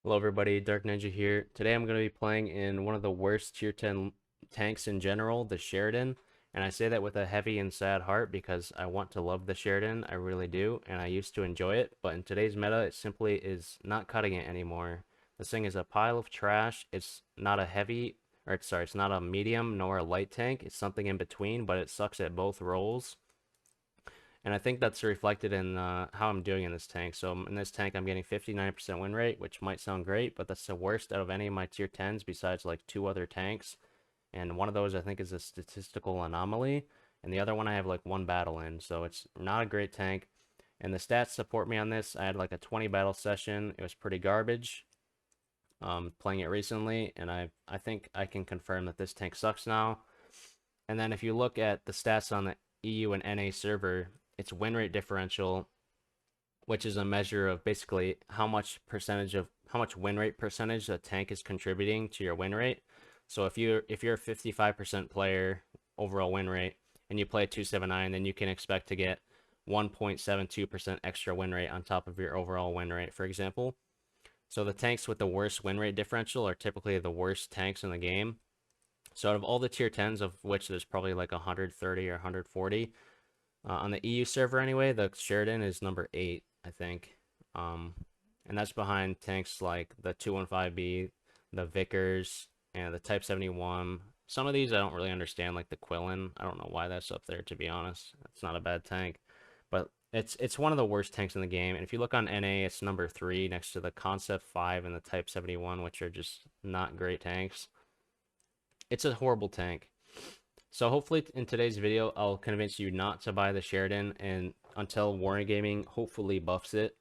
Hello everybody, Dark Ninja here. Today I'm going to be playing in one of the worst tier 10 tanks in general, the Sheridan. And I say that with a heavy and sad heart because I want to love the Sheridan, I really do, and I used to enjoy it. But in today's meta, it simply is not cutting it anymore. This thing is a pile of trash. It's not a heavy, or sorry, it's not a medium nor a light tank. It's something in between, but it sucks at both roles. And I think that's reflected in how I'm doing in this tank. So in this tank, I'm getting 59% win rate, which might sound great, but that's the worst out of any of my tier 10s besides like two other tanks. And one of those I think is a statistical anomaly. And the other one I have like one battle in. So it's not a great tank. And the stats support me on this. I had like a 20 battle session. It was pretty garbage. Playing it recently, and I think I can confirm that this tank sucks now. And then if you look at the stats on the EU and NA server, its win rate differential, which is a measure of basically how much win rate percentage a tank is contributing to your win rate. So if you're a 55% player overall win rate and you play a 279, then you can expect to get 1.72% extra win rate on top of your overall win rate, for example. So the tanks with the worst win rate differential are typically the worst tanks in the game. So out of all the tier 10s, of which there's probably like 130 or 140, on the EU server anyway, the Sheridan is number 8, I think. And that's behind tanks like the 215B, the Vickers, and the Type 71. Some of these I don't really understand, like the Quillen. I don't know why that's up there, to be honest. It's not a bad tank. But it's one of the worst tanks in the game. And if you look on NA, it's number 3 next to the Concept 5 and the Type 71, which are just not great tanks. It's a horrible tank. So hopefully in today's video, I'll convince you not to buy the Sheridan and until Wargaming hopefully buffs it.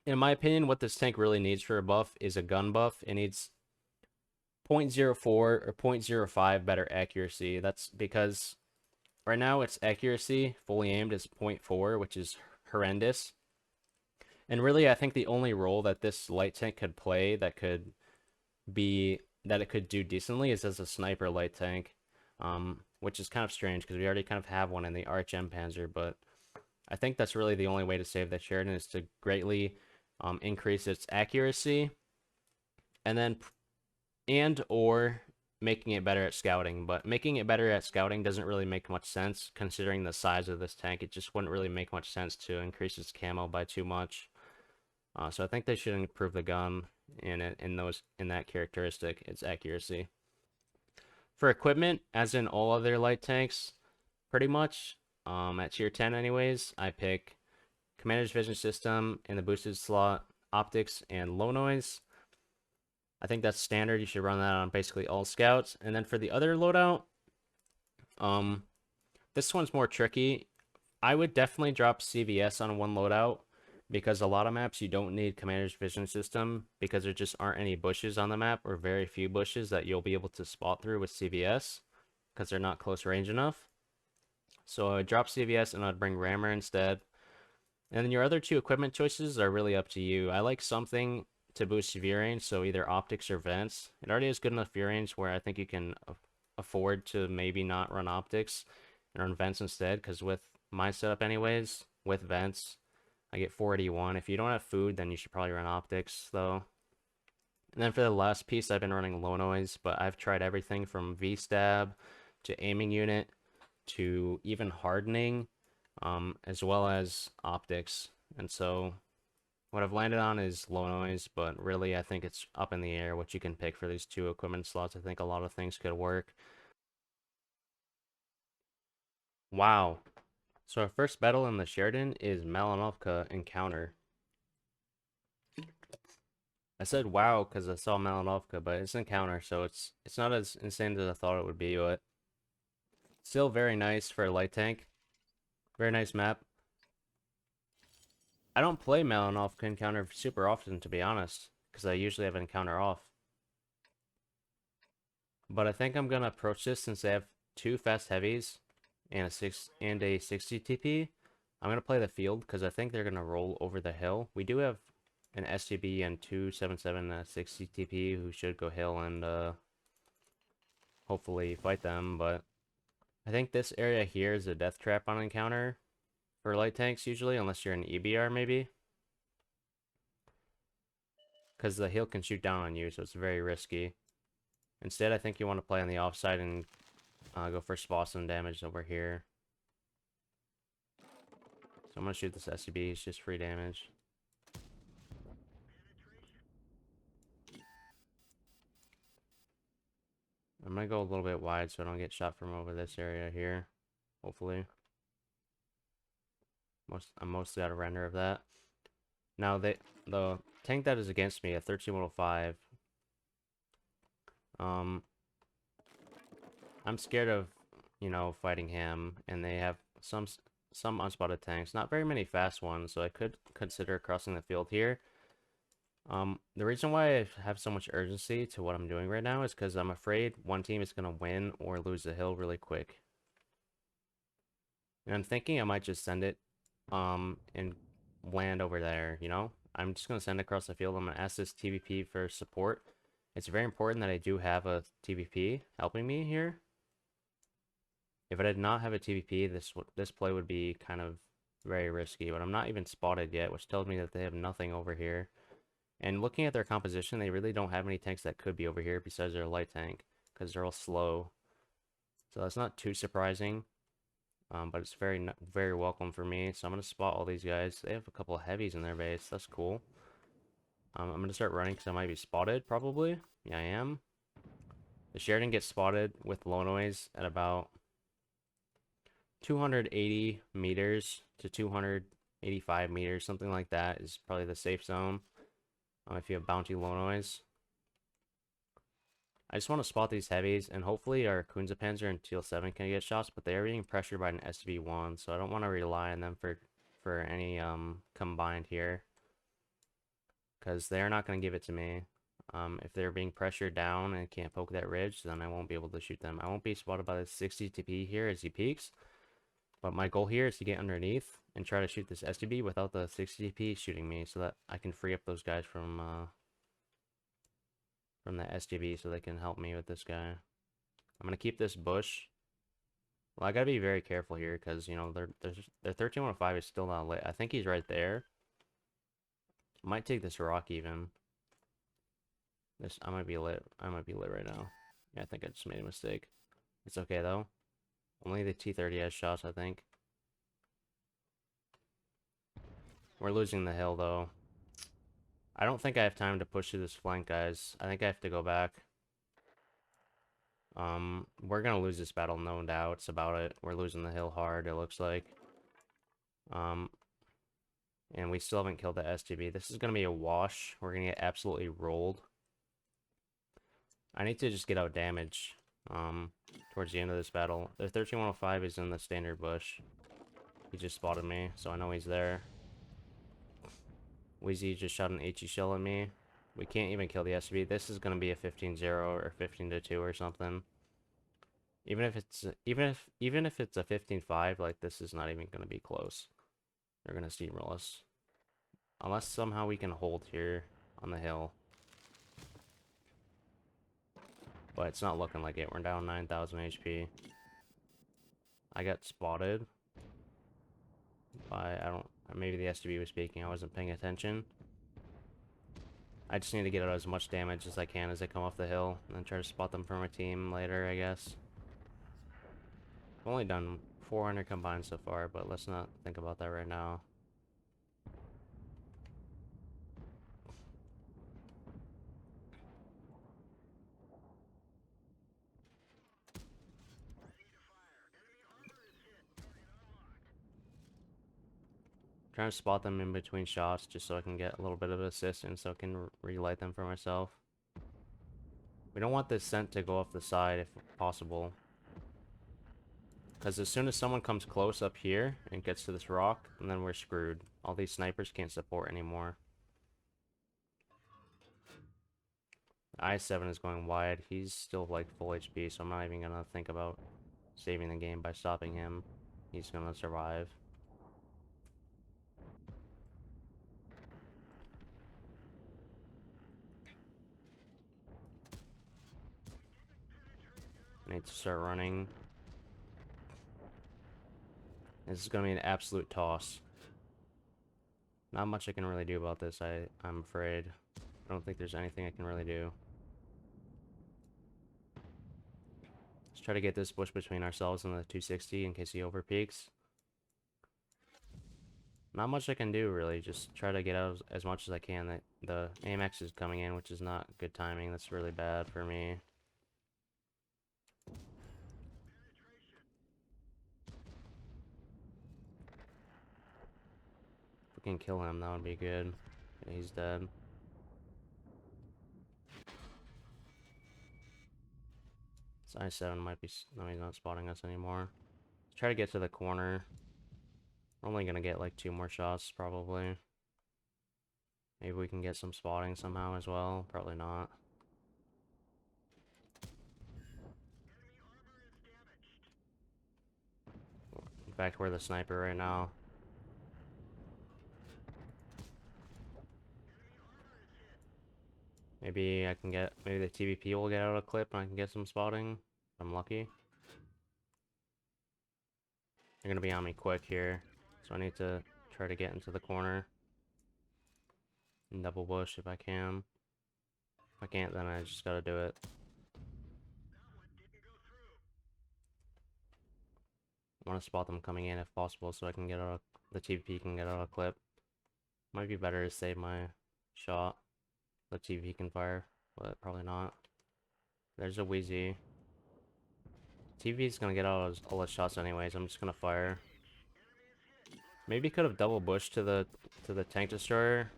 In my opinion, what this tank really needs for a buff is a gun buff. It needs 0.04 or 0.05 better accuracy. That's because right now its accuracy fully aimed is 0.4, which is horrendous. And really, I think the only role that this light tank could play that it could do decently is as a sniper light tank, which is kind of strange because we already kind of have one in the Arch M Panzer. But I think that's really the only way to save that Sheridan is to greatly increase its accuracy, and then or making it better at scouting. But making it better at scouting doesn't really make much sense considering the size of this tank. It just wouldn't really make much sense to increase its camo by too much. So I think they should improve the gun in that characteristic, its accuracy. For equipment, as in all other light tanks, pretty much, at tier 10 anyways, I pick Commander's Vision System in the boosted slot, optics, and low noise. I think that's standard. You should run that on basically all scouts. And then for the other loadout, this one's more tricky. I would definitely drop CVS on one loadout because a lot of maps you don't need Commander's Vision System because there just aren't any bushes on the map or very few bushes that you'll be able to spot through with CVS because they're not close range enough. So I would drop CVS and I'd bring Rammer instead. And then your other two equipment choices are really up to you. I like something to boost view range, so either optics or vents. It already has good enough view range where I think you can afford to maybe not run optics and run vents instead, because with my setup anyways, with vents, I get 481. If you don't have food, then you should probably run optics, though. And then for the last piece, I've been running low noise, but I've tried everything from V-stab to aiming unit to even hardening, as well as optics. And so what I've landed on is low noise, but really I think it's up in the air what you can pick for these two equipment slots. I think a lot of things could work. Wow. So our first battle in the Sheridan is Malinovka Encounter. I said wow because I saw Malinovka, but it's Encounter, so it's not as insane as I thought it would be, but still very nice for a light tank. Very nice map. I don't play Malinovka Encounter super often, to be honest, because I usually have Encounter off. But I think I'm gonna approach this since they have two fast heavies and a 60 TP. I'm gonna play the field because I think they're gonna roll over the hill. We do have an STB and 277 60 TP who should go hill and hopefully fight them, but I think this area here is a death trap on encounter for light tanks usually, unless you're an EBR maybe. because the hill can shoot down on you, so it's very risky. Instead, I think you want to play on the offside and go for spot some damage over here. So I'm going to shoot this SCB, it's just free damage. I'm going to go a little bit wide so I don't get shot from over this area here, hopefully. I'm mostly out of render of that. Now, the tank that is against me, a 13105, I'm scared of, you know, fighting him, and they have some unspotted tanks. Not very many fast ones, so I could consider crossing the field here. The reason why I have so much urgency to what I'm doing right now is because I'm afraid one team is going to win or lose the hill really quick. And I'm thinking I might just send it, and land over there, you know? I'm just going to send it across the field. I'm going to ask this TVP for support. It's very important that I do have a TVP helping me here. If I did not have a TVP, this play would be kind of very risky, but I'm not even spotted yet, which tells me that they have nothing over here. And looking at their composition, they really don't have any tanks that could be over here besides their light tank, because they're all slow. So that's not too surprising, but it's very welcome for me. So I'm going to spot all these guys. They have a couple of heavies in their base. That's cool. I'm going to start running because I might be spotted, probably. Yeah, I am. The Sheridan gets spotted with low noise at about 280 meters to 285 meters, something like that is probably the safe zone. If you have bounty low noise. I just want to spot these heavies, and hopefully our Kunze-Panzer and TL7 can get shots, but they are being pressured by an SV1, so I don't want to rely on them for any combined here, because they're not going to give it to me. If they're being pressured down and can't poke that ridge, then I won't be able to shoot them. I won't be spotted by the 60 TP here as he peeks, but my goal here is to get underneath and try to shoot this STB without the 60 TP shooting me, so that I can free up those guys from the STB so they can help me with this guy. I'm gonna keep this bush. Well, I gotta be very careful here because, you know, their 1315 is still not lit. I think he's right there. I might take this rock even. I might be lit. I might be lit right now. Yeah, I think I just made a mistake. It's okay though. Only the T30 has shots, I think. We're losing the hill though. I don't think I have time to push through this flank, guys. I think I have to go back. We're gonna lose this battle, no doubts about it. We're losing the hill hard, it looks like. And we still haven't killed the STB. This is gonna be a wash. We're gonna get absolutely rolled. I need to just get out damage, towards the end of this battle. The 13105 is in the standard bush. He just spotted me, so I know he's there. Wheezy just shot an HE shell at me. We can't even kill the SCB. This is gonna be a 15-0 or 15-2 or something. Even if it's a 15-5, like, this is not even gonna be close. They're gonna steamroll us. Unless somehow we can hold here on the hill. But it's not looking like it. We're down 9,000 HP. I got spotted by, maybe the STB was speaking. I wasn't paying attention. I just need to get out as much damage as I can as they come off the hill, and then try to spot them for my team later, I guess. I've only done 400 combined so far, but let's not think about that right now. Trying to spot them in between shots just so I can get a little bit of assistance so I can relight them for myself. We don't want this scent to go off the side if possible. Because as soon as someone comes close up here and gets to this rock, and then we're screwed. All these snipers can't support anymore. I7 is going wide. He's still like full HP, so I'm not even gonna think about saving the game by stopping him. He's gonna survive. I need to start running. This is gonna be an absolute toss. Not much I can really do about this, I'm afraid. I don't think there's anything I can really do. Let's try to get this bush between ourselves and the 260 in case he overpeaks. Not much I can do, really. Just try to get out as much as I can. The AMX is coming in, which is not good timing. That's really bad for me. If we can kill him, that would be good. Yeah, he's dead. This I-7 might be... No, he's not spotting us anymore. Let's try to get to the corner. We're only gonna get like 2 more shots, probably. Maybe we can get some spotting somehow as well. Probably not. In fact, we're the sniper right now. Maybe I can get... Maybe the TVP will get out of clip and I can get some spotting. If I'm lucky. They're gonna be on me quick here. So I need to try to get into the corner. And double bush if I can. If I can't, then I just gotta do it. I want to spot them coming in if possible so I can get out of... The TVP can get out of clip. Might be better to save my shot. The TV can fire, but probably not. There's a Wheezy. TV's gonna get all his shots anyways. I'm just gonna fire. Maybe could have double bushed to the tank destroyer.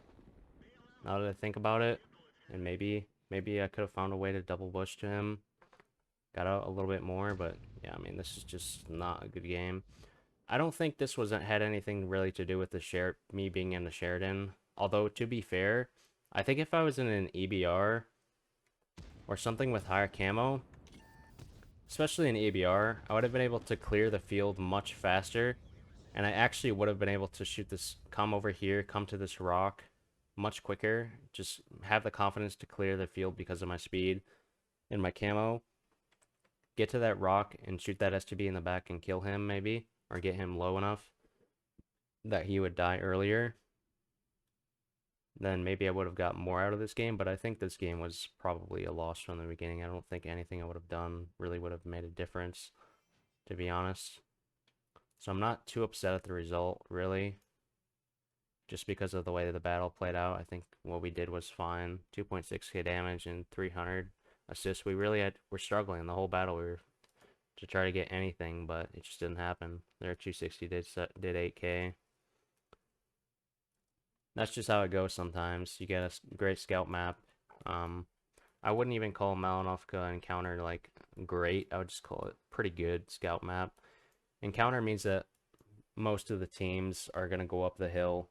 Now that I think about it, and maybe I could have found a way to double bush to him. Got out a little bit more, but yeah, I mean this is just not a good game. I don't think this had anything really to do with me being in the Sheridan. Although to be fair, I think if I was in an EBR or something with higher camo, especially in EBR, I would have been able to clear the field much faster, and I actually would have been able to shoot this, come over here, come to this rock much quicker, just have the confidence to clear the field because of my speed and my camo, get to that rock and shoot that STB in the back and kill him maybe, or get him low enough that he would die earlier. Then maybe I would have got more out of this game, but I think this game was probably a loss from the beginning. I don't think anything I would have done really would have made a difference, to be honest. So I'm not too upset at the result, really. Just because of the way the battle played out, I think what we did was fine. 2.6k damage and 300 assists. We're struggling the whole battle. We were to try to get anything, but it just didn't happen. Their 260 did 8k. That's just how it goes sometimes. You get a great scout map. I wouldn't even call Malinovka Encounter like great. I would just call it pretty good scout map. Encounter means that most of the teams are going to go up the hill,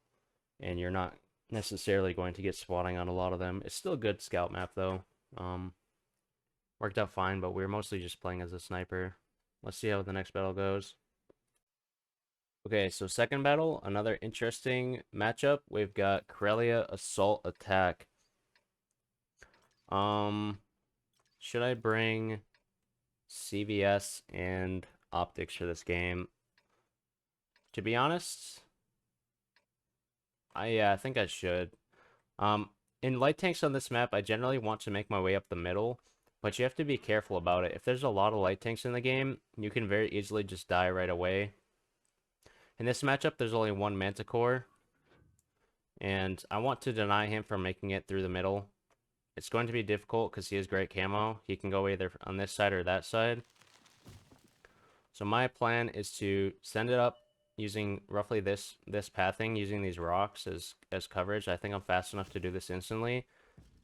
and you're not necessarily going to get spotting on a lot of them. It's still a good scout map though. Worked out fine, but we were mostly just playing as a sniper. Let's see how the next battle goes. Okay, so second battle, another interesting matchup. We've got Corellia Assault Attack. Should I bring CVS and optics for this game? To be honest, I think I should. In light tanks on this map, I generally want to make my way up the middle, but you have to be careful about it. If there's a lot of light tanks in the game, you can very easily just die right away. In this matchup, there's only one Manticore, and I want to deny him from making it through the middle. It's going to be difficult because he has great camo. He can go either on this side or that side. So my plan is to send it up using roughly this pathing, using these rocks as coverage. I think I'm fast enough to do this instantly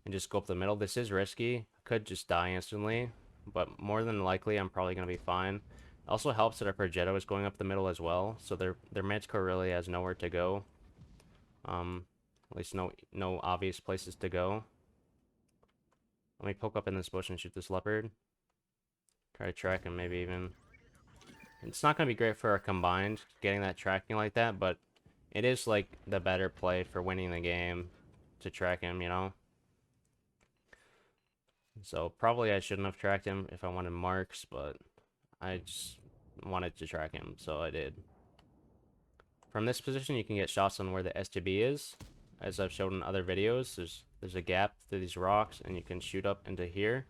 and just go up the middle. This is risky. I could just die instantly, but more than likely I'm probably going to be fine. It also helps that our Progetto is going up the middle as well, so their Manticore really has nowhere to go. At least no obvious places to go. Let me poke up in this bush and shoot this leopard. Try to track him, maybe even. It's not going to be great for our combined, getting that tracking like that, but it is, like, the better play for winning the game to track him, you know? So, probably I shouldn't have tracked him if I wanted marks, but I just wanted to track him, so I did. From this position, you can get shots on where the STB is. As I've shown in other videos, there's There's a gap through these rocks, and you can shoot up into here,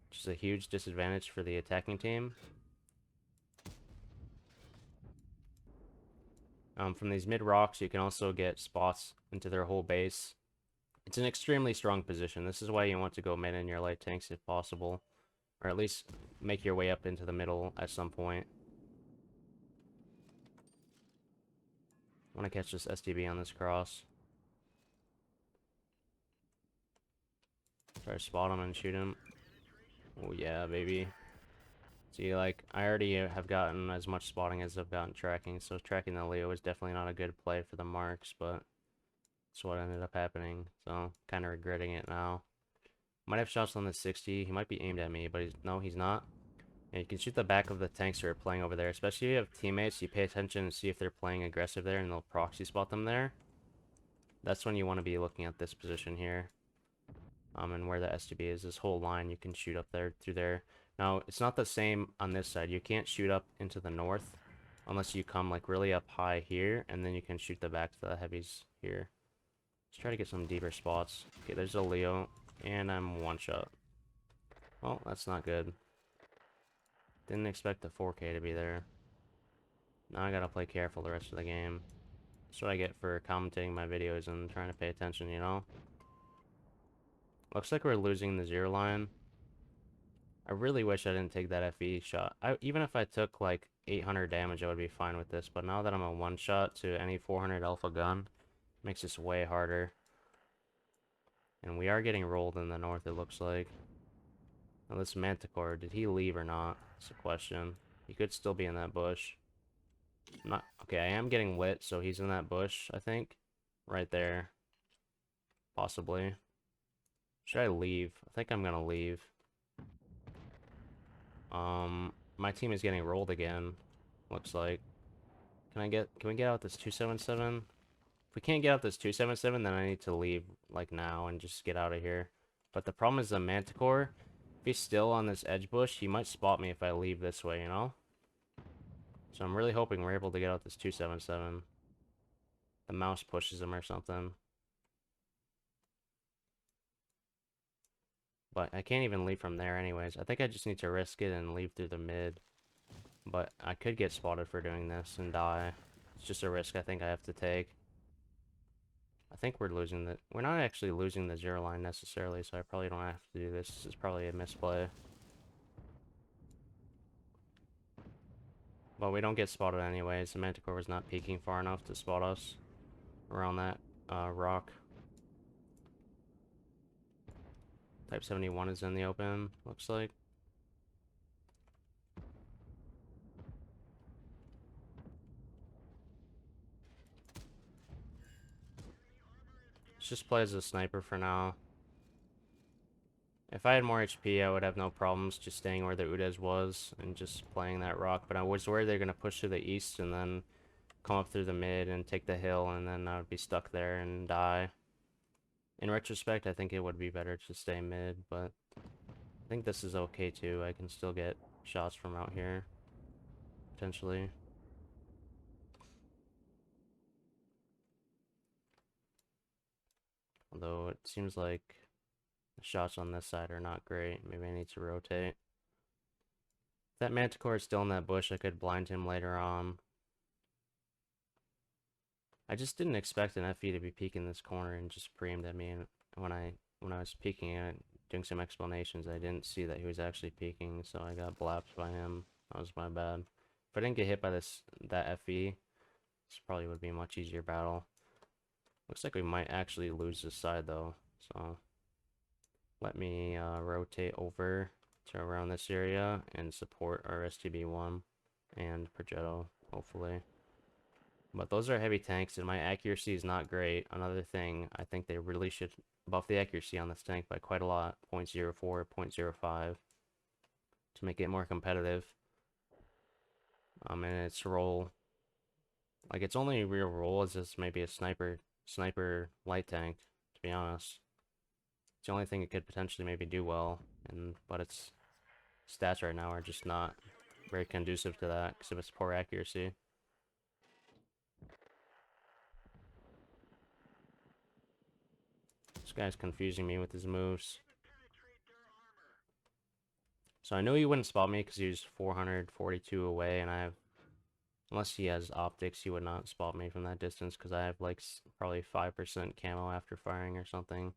which is a huge disadvantage for the attacking team. From these mid rocks, you can also get spots into their whole base. It's an extremely strong position. This is why you want to go mid in your light tanks if possible, or at least make your way up into the middle at some point. I want to catch this STB on this cross. Try to spot him and shoot him. Oh yeah, baby. See, like, I already have gotten as much spotting as I've gotten tracking, so tracking the Leo is definitely not a good play for the marks, but that's what ended up happening, so kind of regretting it now. Might have shots on the 60. He might be aimed at me, but no, he's not. And you can shoot the back of the tanks that are playing over there, especially if you have teammates. You pay attention and see if they're playing aggressive there, and they'll proxy spot them there. That's when you want to be looking at this position here. And where the STB is, this whole line you can shoot up there through there. Now, it's not the same on this side. You can't shoot up into the north unless you come like really up high here, and then you can shoot the back to the heavies here. Let's try to get some deeper spots. Okay, there's a Leo, and I'm one shot. Well, that's not good. Didn't expect the 4K to be there. Now I gotta play careful the rest of the game. That's what I get for commentating my videos and trying to pay attention, you know? Looks like we're losing the 0 line. I really wish I didn't take that FE shot. Even if I took like 800 damage, I would be fine with this. But now that I'm a one-shot to any 400 alpha gun, it makes this way harder. And we are getting rolled in the north, it looks like. Now this Manticore, did he leave or not? That's a question. He could still be in that bush. Not okay, I am getting lit, so he's in that bush, I think. Right there. Possibly. Should I leave? I think I'm gonna leave. My team is getting rolled again. Looks like. Can we get out this 277? If we can't get out this 277, then I need to leave like now and just get out of here. But the problem is the Manticore. If he's still on this edge bush, he might spot me if I leave this way, you know? So I'm really hoping we're able to get out this 277. The mouse pushes him or something. But I can't even leave from there anyways. I think I just need to risk it and leave through the mid. But I could get spotted for doing this and die. It's just a risk I think I have to take. I think we're losing the... We're not actually losing the 0 line necessarily, so I probably don't have to do this. This is probably a misplay. But we don't get spotted anyways. The Manticore was not peeking far enough to spot us around that rock. Type 71 is in the open, looks like. Let's just play as a sniper for now. If I had more HP, I would have no problems just staying where the Udez was and just playing that rock. But I was worried they're going to push to the east and then come up through the mid and take the hill, and then I would be stuck there and die. In retrospect, I think it would be better to stay mid, but I think this is okay too. I can still get shots from out here, potentially. Although it seems like the shots on this side are not great. Maybe I need to rotate. If that Manticore is still in that bush, I could blind him later on. I just didn't expect an FE to be peeking this corner and just pre-aimed at me. And when I was peeking and doing some explanations, I didn't see that he was actually peeking, so I got blapped by him. That was my bad. If I didn't get hit by that FE, this probably would be a much easier battle. Looks like we might actually lose this side though, so let me rotate over to around this area and support our STB-1 and Progetto, hopefully. But those are heavy tanks, and my accuracy is not great. Another thing, I think they really should buff the accuracy on this tank by quite a lot, 0.04, 0.05, to make it more competitive. And its role, like its only real role is just maybe a sniper light tank, to be honest. It's the only thing it could potentially maybe do well, but its stats right now are just not very conducive to that because of its poor accuracy. This guy's confusing me with his moves. So I knew he wouldn't spot me because he was 442 away, and I have, unless he has optics, he would not spot me from that distance because I have like probably 5% camo after firing or something.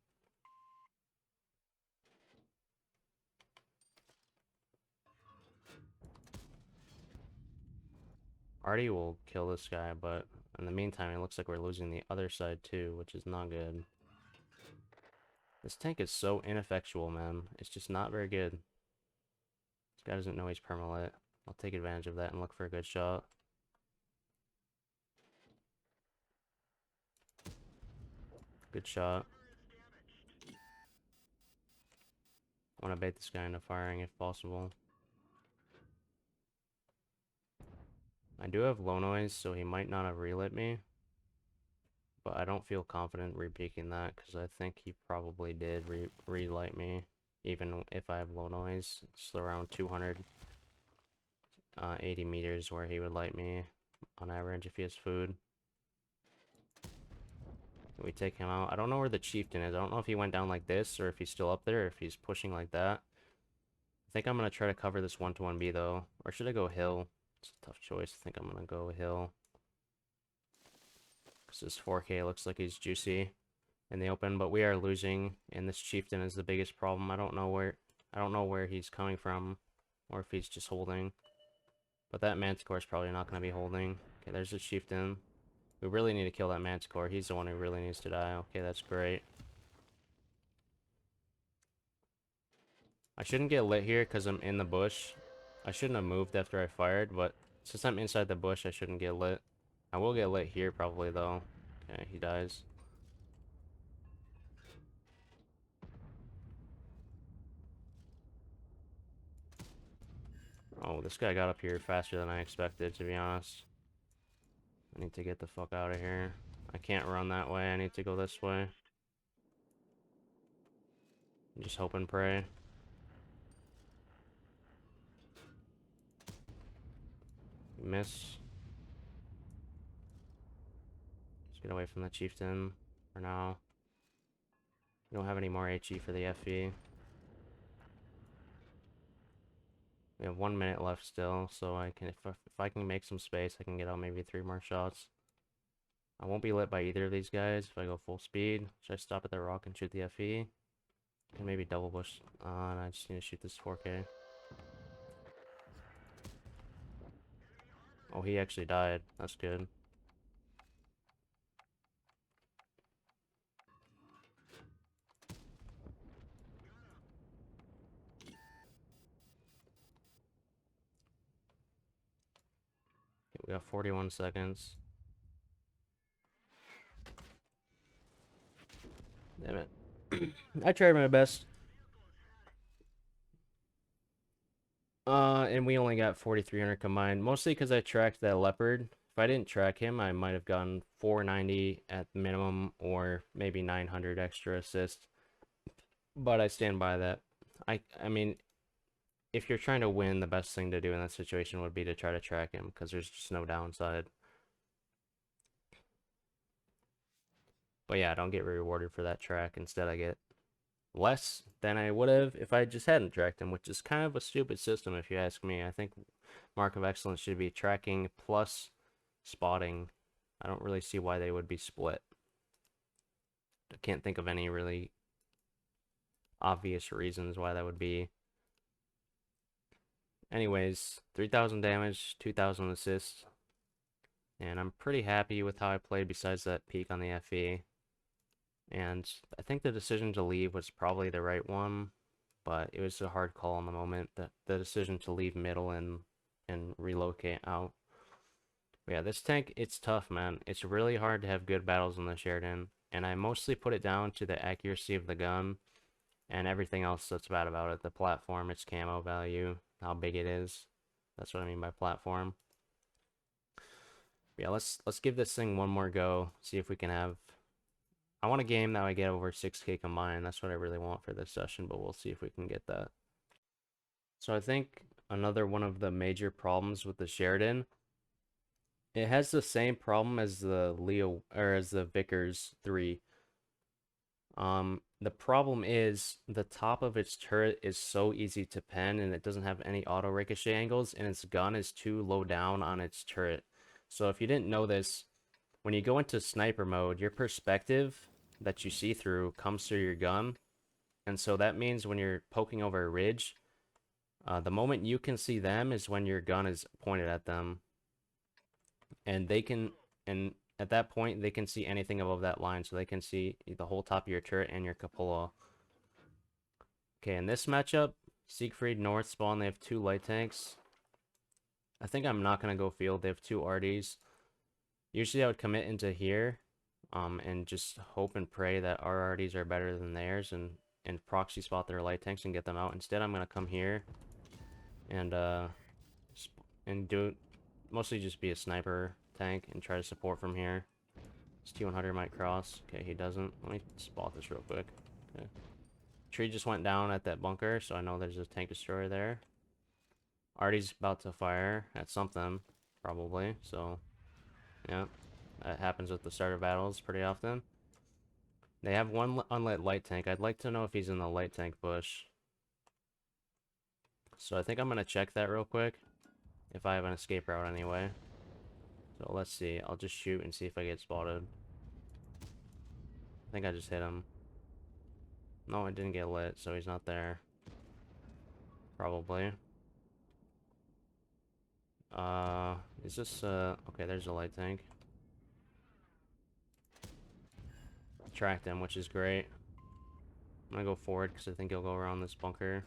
Artie will kill this guy, but in the meantime, it looks like we're losing the other side too, which is not good. This tank is so ineffectual, man. It's just not very good. This guy doesn't know he's permalit. I'll take advantage of that and look for a good shot. Good shot. I want to bait this guy into firing if possible. I do have low noise, so he might not have relit me. But I don't feel confident repeaking that because I think he probably did relight me, even if I have low noise. It's around 280 meters where he would light me on average if he has food. We take him out. I don't know where the chieftain is. I don't know if he went down like this or if he's still up there or if he's pushing like that. I think I'm going to try to cover this 1-1B though. Or should I go hill? It's a tough choice. I think I'm going to go hill. Because this 4K looks like he's juicy in the open, but we are losing, and this chieftain is the biggest problem. I don't know where he's coming from, or if he's just holding. But that manticore is probably not going to be holding. Okay, there's the chieftain. We really need to kill that manticore. He's the one who really needs to die. Okay, that's great. I shouldn't get lit here because I'm in the bush. I shouldn't have moved after I fired, but since I'm inside the bush, I shouldn't get lit. I will get lit here probably, though. Okay, he dies. Oh, this guy got up here faster than I expected, to be honest. I need to get the fuck out of here. I can't run that way. I need to go this way. Just hope and pray. Miss. Let's get away from the chieftain for now. We don't have any more HE for the FE. We have 1 minute left still, so I can, if I can make some space, I can get out maybe 3 more shots. I won't be lit by either of these guys if I go full speed. Should I stop at the rock and shoot the FE? And maybe double bush. And I just need to shoot this 4K. Oh, he actually died. That's good. Okay, we got 41 seconds. Damn it. I tried my best. And we only got 4,300 combined, mostly because I tracked that leopard. If I didn't track him, I might have gotten 490 at minimum, or maybe 900 extra assist. But I stand by that. I mean, if you're trying to win, the best thing to do in that situation would be to try to track him, because there's just no downside. But yeah, I don't get rewarded for that track. Instead, I get less than I would have if I just hadn't tracked him, which is kind of a stupid system if you ask me. I think Mark of Excellence should be tracking plus spotting. I don't really see why they would be split. I can't think of any really obvious reasons why that would be. Anyways, 3,000 damage, 2,000 assists, and I'm pretty happy with how I played besides that peak on the FE. And I think the decision to leave was probably the right one, but it was a hard call in the moment. The decision to leave middle and relocate out. But yeah, this tank, it's tough, man. It's really hard to have good battles in the Sheridan, and I mostly put it down to the accuracy of the gun and everything else that's bad about it. The platform, its camo value, how big it is. That's what I mean by platform. But yeah, let's give this thing one more go. See if we can have. I want a game that I get over 6K combined. That's what I really want for this session, but we'll see if we can get that. So I think another one of the major problems with the Sheridan, it has the same problem as the Leo or as the Vickers 3. The problem is the top of its turret is so easy to pen and it doesn't have any auto ricochet angles and its gun is too low down on its turret. So if you didn't know this, when you go into sniper mode, your perspective that you see through comes through your gun. And so that means when you're poking over a ridge, the moment you can see them is when your gun is pointed at them. And and at that point, they can see anything above that line. So they can see the whole top of your turret and your cupola. Okay, in this matchup, Siegfried North spawn, they have 2 light tanks. I think I'm not going to go field. They have 2 RDs. Usually I would commit into here and just hope and pray that our RDs are better than theirs and proxy spot their light tanks and get them out. Instead, I'm going to come here and do mostly just be a sniper tank and try to support from here. This T100 might cross. Okay, he doesn't. Let me spot this real quick. Okay. Tree just went down at that bunker, so I know there's a tank destroyer there. Artie's about to fire at something, probably. So, yeah, that happens with the starter battles pretty often. They have 1 unlit light tank. I'd like to know if he's in the light tank bush. So I think I'm going to check that real quick, if I have an escape route anyway. So let's see. I'll just shoot and see if I get spotted. I think I just hit him. No, I didn't get lit, so he's not there. Probably. Is this, okay, there's a light tank. Tracked him, which is great. I'm gonna go forward because I think he'll go around this bunker.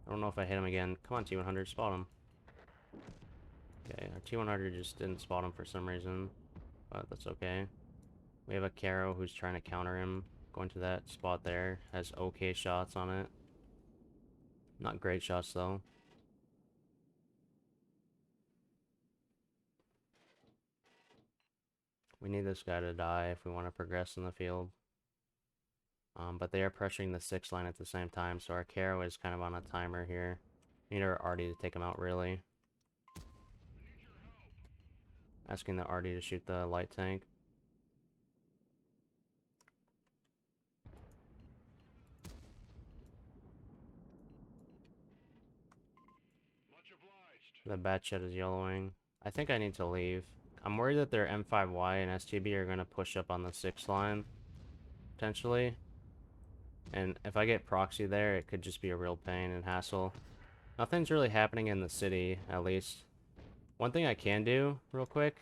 I don't know if I hit him again. Come on, T100, spot him. Okay, our T100 just didn't spot him for some reason, but that's okay. We have a Caro who's trying to counter him. Going to that spot there. Has okay shots on it. Not great shots, though. We need this guy to die if we want to progress in the field. But they are pressuring the 6 line at the same time, so our Caro is kind of on a timer here. We need our Artie to take him out, really. Asking the Artie to shoot the light tank. The bat shed is yellowing. I think I need to leave. I'm worried that their M5Y and STB are going to push up on the 6 line, potentially. And if I get proxy there, it could just be a real pain and hassle. Nothing's really happening in the city, at least. One thing I can do, real quick,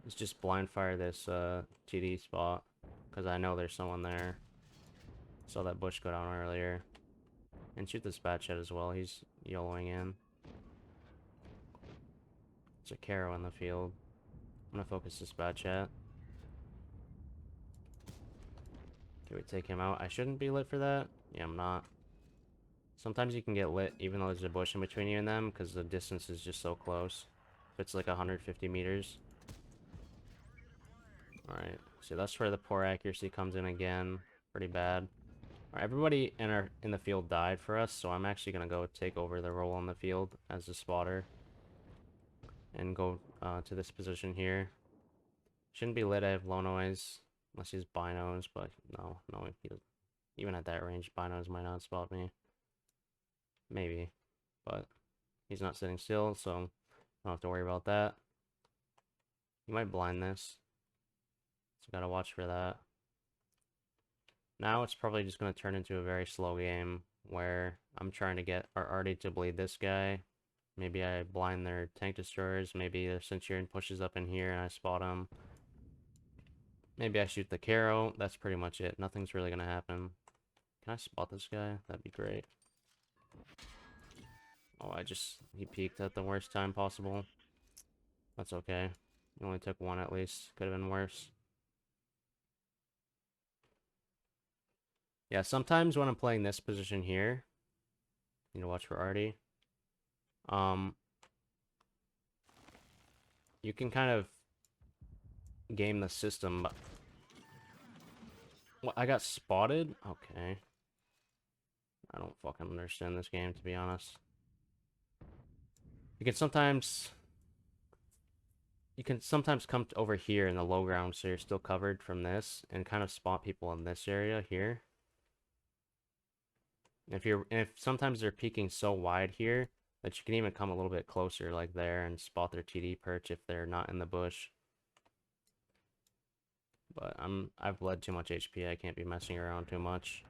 is just blind fire this TD spot, because I know there's someone there. Saw that bush go down earlier. And shoot this bat shed as well, he's yellowing in. It's a Caro in the field. I'm gonna focus this bat chat. Can we take him out? I shouldn't be lit for that. Yeah, I'm not. Sometimes you can get lit even though there's a bush in between you and them because the distance is just so close. If it's like 150 meters. Alright, so that's where the poor accuracy comes in again. Pretty bad. Alright, everybody in the field died for us, so I'm actually gonna go take over the role on the field as a spotter. And go to this position here. Shouldn't be lit, I have low noise. Unless he's binos, but no, even at that range, binos might not spot me. Maybe, but he's not sitting still, so I don't have to worry about that. He might blind this, so gotta watch for that. Now it's probably just going to turn into a very slow game where I'm trying to get our Artie to bleed this guy. Maybe I blind their tank destroyers. Maybe the Centurion pushes up in here and I spot him. Maybe I shoot the Caro. That's pretty much it. Nothing's really going to happen. Can I spot this guy? That'd be great. Oh, he peeked at the worst time possible. That's okay. He only took 1 at least. Could have been worse. Yeah, sometimes when I'm playing this position here, you need to watch for Artie. You can kind of game the system. Well, I got spotted? Okay. I don't fucking understand this game, to be honest. You can sometimes you can sometimes come over here in the low ground so you're still covered from this and kind of spot people in this area here. If sometimes they're peeking so wide here that you can even come a little bit closer like there and spot their TD perch if they're not in the bush. But I've bled too much HP, I can't be messing around too much.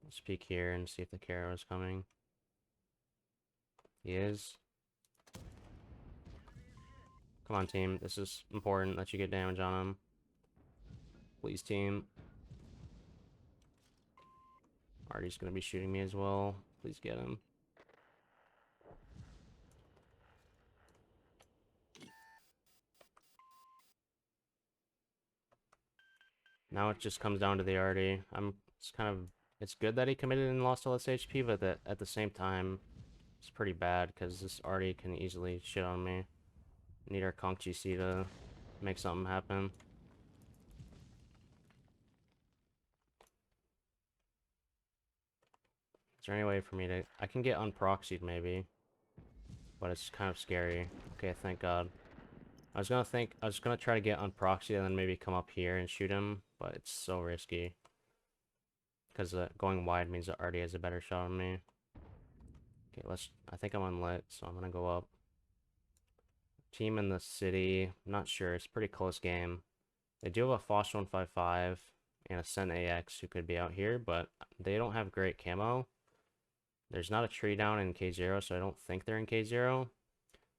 Let's peek here and see if the Karo is coming. He is. Come on, team. This is important that you get damage on him. Please, team. Artie's gonna be shooting me as well. Please get him. Now it just comes down to the Artie. It's good that he committed and lost all his HP, but at the same time, it's pretty bad because this Artie can easily shit on me. Need our Conch GC to make something happen. Is there any way for me to... I can get unproxied maybe, but it's kind of scary. Okay, thank God. I was gonna try to get unproxied and then maybe come up here and shoot him, but it's so risky. Because going wide means that Artie has a better shot on me. Okay, I think I'm unlit, so I'm gonna go up. Team in the city, I'm not sure, it's a pretty close game. They do have a Fosh 155 and a Sen AX who could be out here, but they don't have great camo. There's not a tree down in K0, so I don't think they're in K0.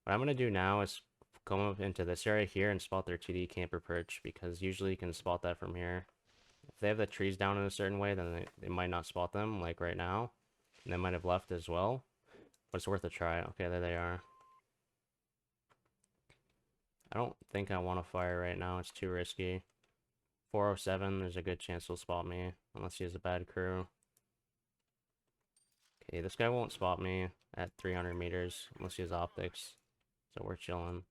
What I'm gonna do now is come up into this area here and spot their TD camper perch, because usually you can spot that from here. If they have the trees down in a certain way, then they might not spot them, like right now. And they might have left as well. But it's worth a try. Okay, there they are. I don't think I want to fire right now. It's too risky. 407, there's a good chance he'll spot me, unless he has a bad crew. Okay, this guy won't spot me at 300 meters, unless he has optics. So we're chilling.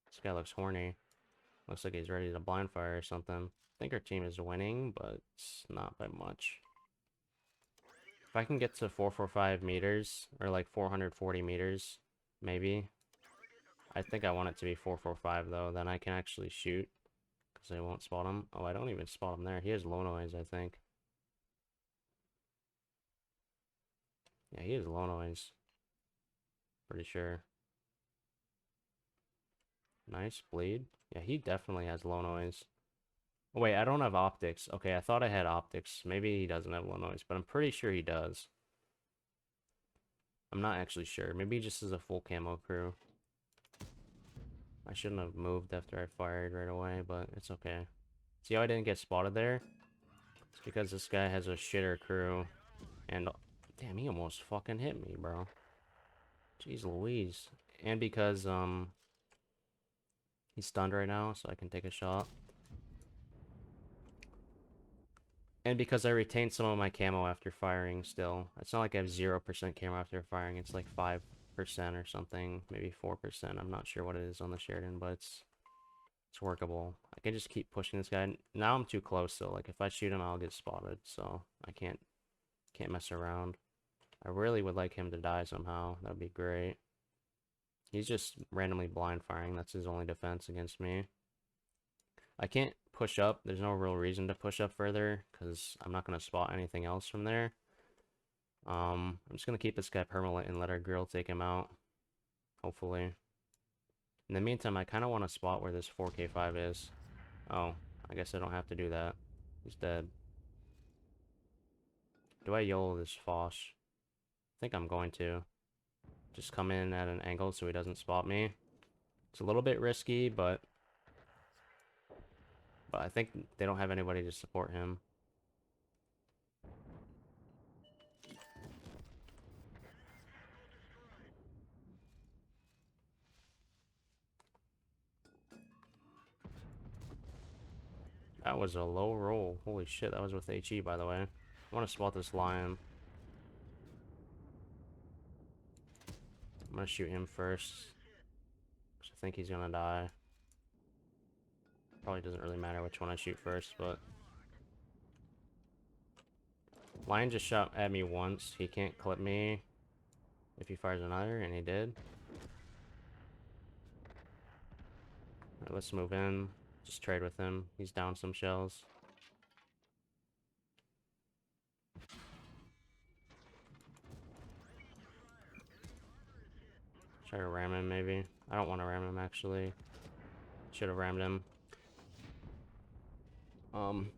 This guy looks horny. Looks like he's ready to blind fire or something. I think our team is winning, but it's not by much. If I can get to 445 meters, or like 440 meters, maybe. I think I want it to be 445 though, then I can actually shoot. Because I won't spot him. Oh, I don't even spot him there. He has low noise, I think. Yeah, he has low noise. Pretty sure. Nice bleed. Yeah, he definitely has low noise. Oh, wait, I don't have optics. Okay, I thought I had optics. Maybe he doesn't have low noise, but I'm pretty sure he does. I'm not actually sure. Maybe he just is a full camo crew. I shouldn't have moved after I fired right away, but it's okay. See how I didn't get spotted there? It's because this guy has a shitter crew. And, damn, he almost fucking hit me, bro. Jeez Louise. And because, he's stunned right now, so I can take a shot. And because I retained some of my camo after firing still. It's not like I have 0% camo after firing. It's like 5% or something. Maybe 4%. I'm not sure what it is on the Sheridan, but it's workable. I can just keep pushing this guy. Now I'm too close, so like if I shoot him, I'll get spotted. So I can't mess around. I really would like him to die somehow. That'd be great. He's just randomly blind firing. That's his only defense against me. I can't push up. There's no real reason to push up further because I'm not going to spot anything else from there. I'm just going to keep this guy permanent and let our grill take him out. Hopefully. In the meantime, I kind of want to spot where this 4K5 is. Oh, I guess I don't have to do that. He's dead. Do I YOLO this Fosh? I think I'm going to. Just come in at an angle so he doesn't spot me. It's a little bit risky, but I think they don't have anybody to support him. That was a low roll. Holy shit, that was with HE, by the way. I want to spot this lion. I'm going to shoot him first. Because I think he's going to die. Probably doesn't really matter which one I shoot first, but... Lion just shot at me once. He can't clip me if he fires another, and he did. Alright, let's move in. Just trade with him. He's down some shells. Try to ram him, maybe. I don't want to ram him, actually. Should have rammed him.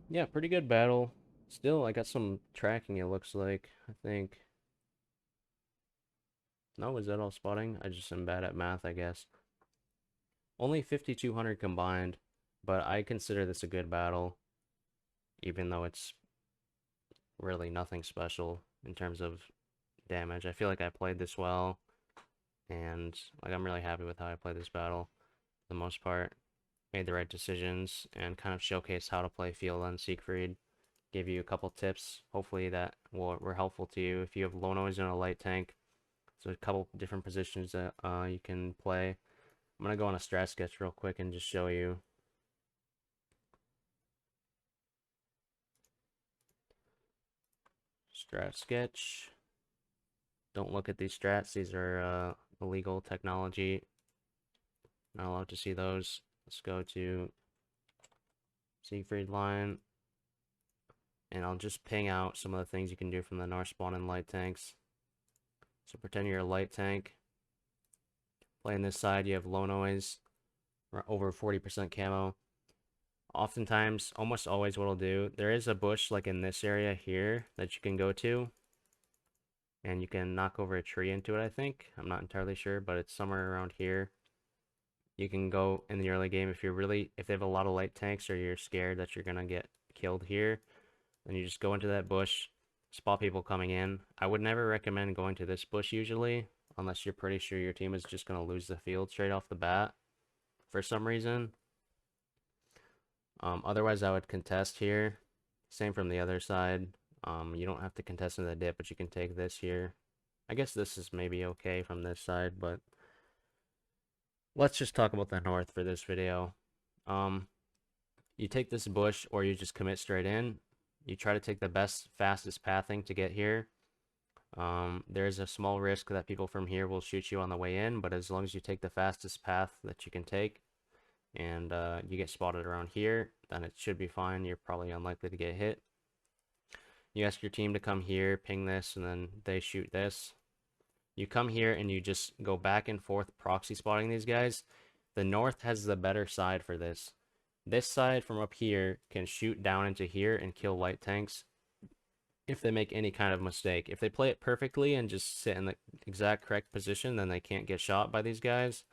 Yeah, pretty good battle. Still, I got some tracking, it looks like. I think. No, is that all spotting? I just am bad at math, I guess. Only 5,200 combined, but I consider this a good battle, even though it's really nothing special in terms of damage. I feel like I played this well, and like I'm really happy with how I played this battle for the most part. Made the right decisions and kind of showcased how to play field on Siegfried. Gave you a couple tips, hopefully that were helpful to you. If you have low noise and a light tank, so a couple different positions that you can play. I'm gonna go on a strat sketch real quick and just show you. Strat sketch. Don't look at these strats. These are illegal technology. Not allowed to see those. Let's go to Siegfried line. And I'll just ping out some of the things you can do from the north spawn and light tanks. So pretend you're a light tank. Playing this side, you have low noise, over 40% camo. Oftentimes, almost always what I'll do, there is a bush like in this area here that you can go to. And you can knock over a tree into it, I think. I'm not entirely sure, but it's somewhere around here. You can go in the early game if they have a lot of light tanks or you're scared that you're gonna get killed here. Then you just go into that bush, spot people coming in. I would never recommend going to this bush usually, unless you're pretty sure your team is just going to lose the field straight off the bat for some reason. Otherwise, I would contest here. Same from the other side. You don't have to contest in the dip, but you can take this here. I guess this is maybe okay from this side, but let's just talk about the north for this video. You take this bush or you just commit straight in. You try to take the best, fastest pathing to get here. There's a small risk that people from here will shoot you on the way in, but as long as you take the fastest path that you can take and you get spotted around here, then it should be fine. You're probably unlikely to get hit. You ask your team to come here, ping this, and then they shoot this. You come here and you just go back and forth proxy spotting these guys. The north has the better side for this. This side from up here can shoot down into here and kill light tanks if they make any kind of mistake. If they play it perfectly and just sit in the exact correct position, then they can't get shot by these guys.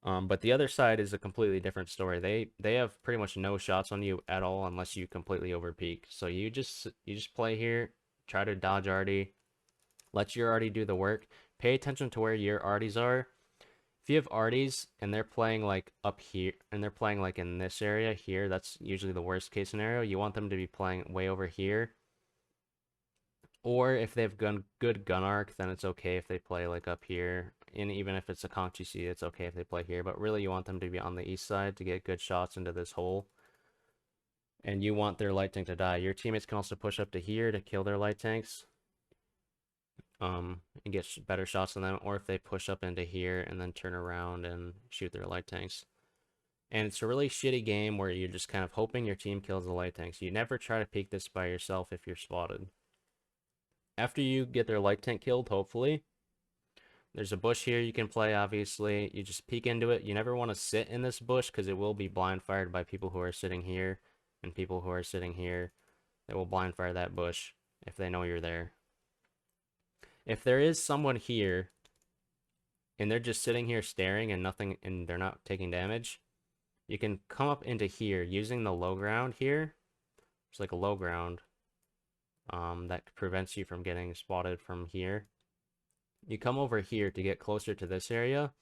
But the other side is a completely different story. They have pretty much no shots on you at all unless you completely overpeak. So you just play here, try to dodge arty, let your arty do the work. Pay attention to where your arties are. If you have arties and they're playing like up here and they're playing like in this area here, that's usually the worst case scenario. You want them to be playing way over here. Or if they have good gun arc, then it's okay if they play like up here. And even if it's a conch GC, it's okay if they play here. But really, you want them to be on the east side to get good shots into this hole. And you want their light tank to die. Your teammates can also push up to here to kill their light tanks. And get better shots on them. Or if they push up into here and then turn around and shoot their light tanks. And it's a really shitty game where you're just kind of hoping your team kills the light tanks. You never try to peek this by yourself if you're spotted. After you get their light tank killed, hopefully, there's a bush here you can play, obviously. You just peek into it. You never want to sit in this bush because it will be blind fired by people who are sitting here and people who are sitting here. They will blind fire that bush if they know you're there. If there is someone here and they're just sitting here staring and nothing, and they're not taking damage, you can come up into here using the low ground here. It's like a low ground. That prevents you from getting spotted from here. You come over here to get closer to this area,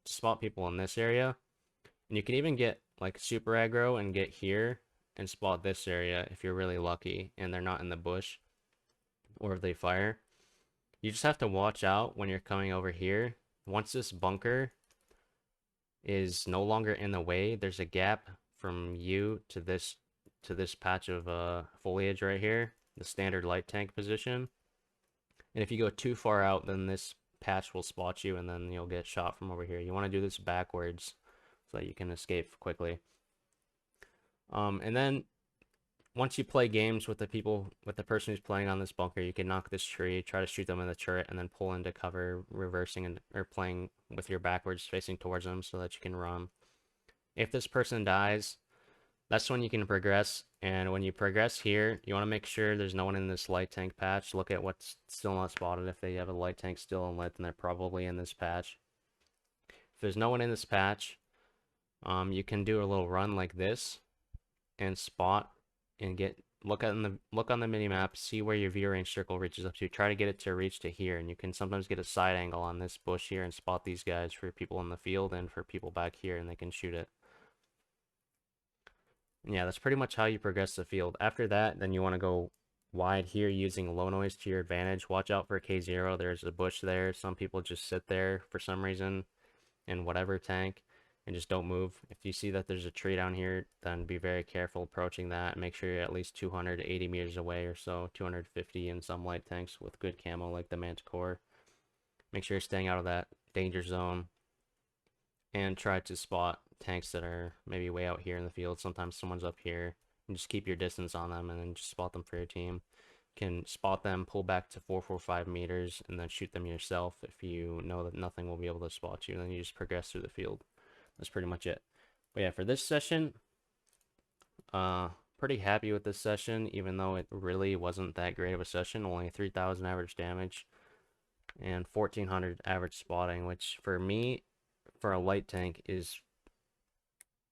to spot people in this area, and you can even get like super aggro and get here and spot this area if you're really lucky and they're not in the bush or if they fire. You just have to watch out when you're coming over here. Once this bunker is no longer in the way, there's a gap from you to this patch of foliage right here, the standard light tank position. And if you go too far out, then this patch will spot you and then you'll get shot from over here. You want to do this backwards so that you can escape quickly. And then once you play games with the person who's playing on this bunker, you can knock this tree, try to shoot them in the turret, and then pull into cover, reversing and or playing with your backwards facing towards them so that you can run. If this person dies, that's when you can progress. And when you progress here, you want to make sure there's no one in this light tank patch. Look at what's still not spotted. If they have a light tank still in lit, then they're probably in this patch. If there's no one in this patch, you can do a little run like this and spot and look on the mini map, see where your view range circle reaches up to. Try to get it to reach to here, and you can sometimes get a side angle on this bush here and spot these guys for people in the field and for people back here, and they can shoot it. And yeah, that's pretty much how you progress the field. After that, then you want to go wide here using low noise to your advantage. Watch out for K0. There's a bush there. Some people just sit there for some reason in whatever tank and just don't move. If you see that there's a tree down here, then be very careful approaching that. Make sure you're at least 280 meters away or so, 250 in some light tanks with good camo like the Manticore. Make sure you're staying out of that danger zone and try to spot tanks that are maybe way out here in the field. Sometimes someone's up here, and just keep your distance on them and then just spot them for your team. You can spot them, pull back to 445 meters, and then shoot them yourself. If you know that nothing will be able to spot you, then you just progress through the field. That's pretty much it. But yeah, for this session, pretty happy with this session, even though it really wasn't that great of a session. Only 3,000 average damage and 1,400 average spotting, which for me, for a light tank, is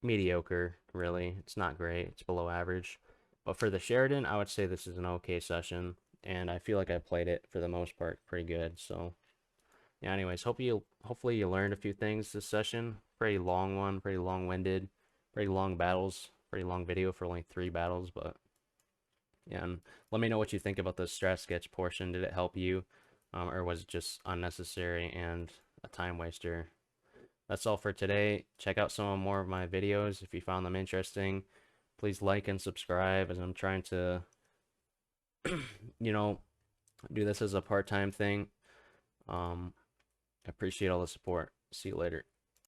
mediocre, really. It's not great. It's below average. But for the Sheridan, I would say this is an okay session, and I feel like I played it for the most part pretty good. So yeah, anyways, hopefully you learned a few things this session. Pretty long one, pretty long-winded, pretty long battles, pretty long video for only 3 battles, but yeah, and let me know what you think about the strat sketch portion. Did it help you, or was it just unnecessary and a time waster? That's all for today. Check out some more of my videos if you found them interesting. Please like and subscribe, as I'm trying to, you know, do this as a part-time thing. I appreciate all the support. See you later.